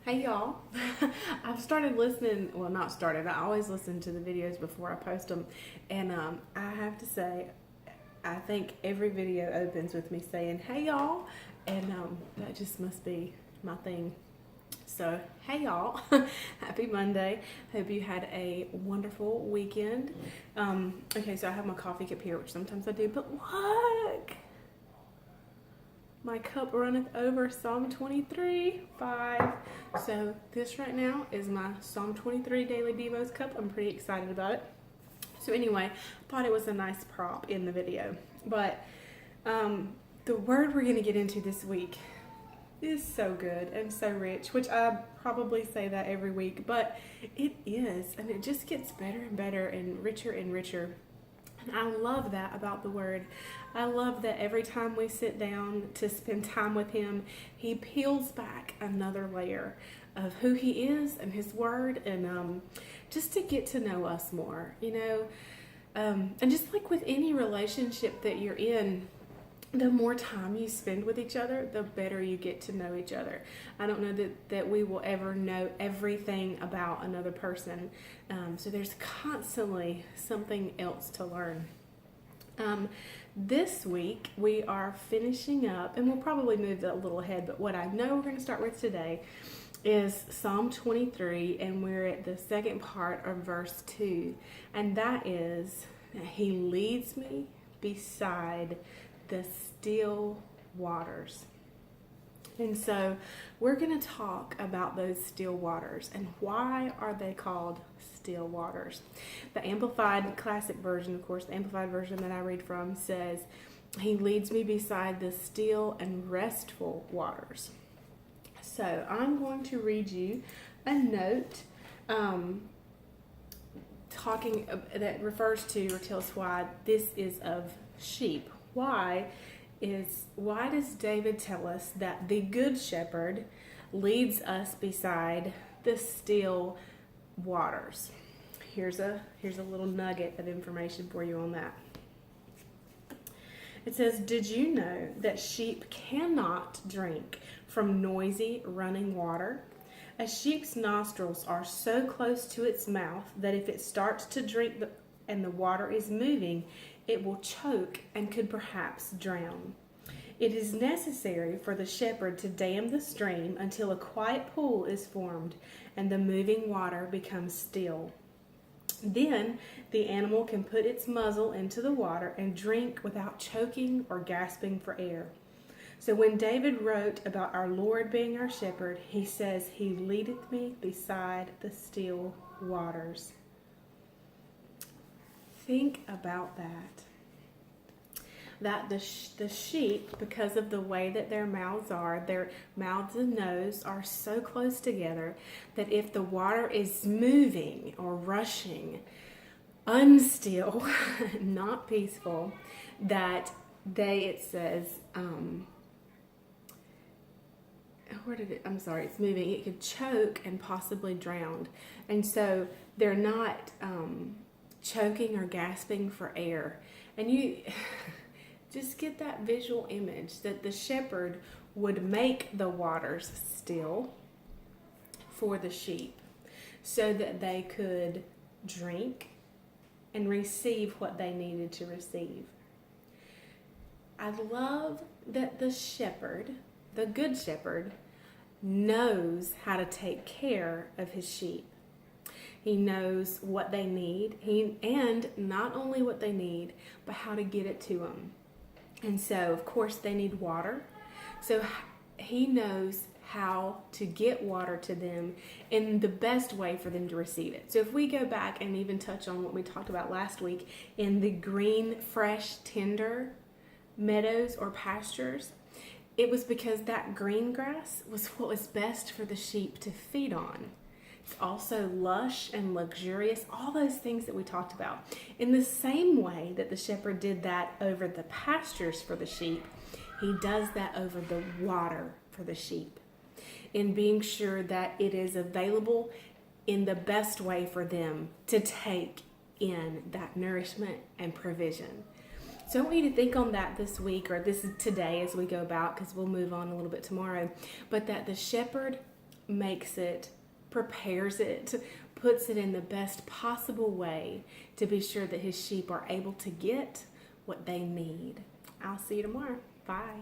Hey y'all. I've started listening, well, not started, I always listen to the videos before I post them. And I have to say, I think every video opens with me saying, hey y'all. And that just must be my thing. So, hey y'all. Happy Monday. Hope you had a wonderful weekend. Okay, so I have my coffee cup here, which sometimes I do, but look! My cup runneth over, Psalm 23, 5. So this right now is my Psalm 23 Daily Devos cup. I'm pretty excited about it. So anyway, I thought it was a nice prop in the video. But the word we're going to get into this week is so good and so rich, which I probably say that every week, but it is. And it just gets better and better and richer and richer. And I love that about the Word. I love that every time we sit down to spend time with Him, He peels back another layer of who He is and His Word, and just to get to know us more, And just like with any relationship that you're in, the more time you spend with each other, the better you get to know each other. I don't know that we will ever know everything about another person. So there's constantly something else to learn. This week we are finishing up, and we'll probably move that a little ahead, but what I know we're going to start with today is Psalm 23, and we're at the second part of verse 2. And that is, He leads me beside the still waters. And so we're going to talk about those still waters and why are they called still waters. The Amplified Classic Version, of course, the Amplified Version that I read from says, He leads me beside the still and restful waters. So I'm going to read you a note talking that refers to or tells why this is of sheep. Why does David tell us that the good shepherd leads us beside the still waters? Here's a little nugget of information for you on that. It says, did you know that sheep cannot drink from noisy running water? A sheep's nostrils are so close to its mouth that if it starts to drink and the water is moving, it will choke and could perhaps drown. It is necessary for the shepherd to dam the stream until a quiet pool is formed and the moving water becomes still. Then the animal can put its muzzle into the water and drink without choking or gasping for air. So when David wrote about our Lord being our shepherd, he says, He leadeth me beside the still waters. Think about that. That the sheep, because of the way that their mouths and nose are so close together, that if the water is moving or rushing, unstill, not peaceful, that it says, it's moving, it could choke and possibly drown. And so they're not choking or gasping for air. And you just get that visual image that the shepherd would make the waters still for the sheep so that they could drink and receive what they needed to receive. I love that the shepherd, the good shepherd, knows how to take care of his sheep. He knows what they need, and not only what they need, but how to get it to them. And so, of course, they need water. So he knows how to get water to them in the best way for them to receive it. So if we go back and even touch on what we talked about last week in the green, fresh, tender meadows or pastures, it was because that green grass was what was best for the sheep to feed on. It's also lush and luxurious, all those things that we talked about. In the same way that the shepherd did that over the pastures for the sheep, he does that over the water for the sheep, in being sure that it is available in the best way for them to take in that nourishment and provision. So I want you to think on that this week, or this is today as we go about, because we'll move on a little bit tomorrow, but that the shepherd makes it, prepares it, puts it in the best possible way to be sure that his sheep are able to get what they need. I'll see you tomorrow. Bye.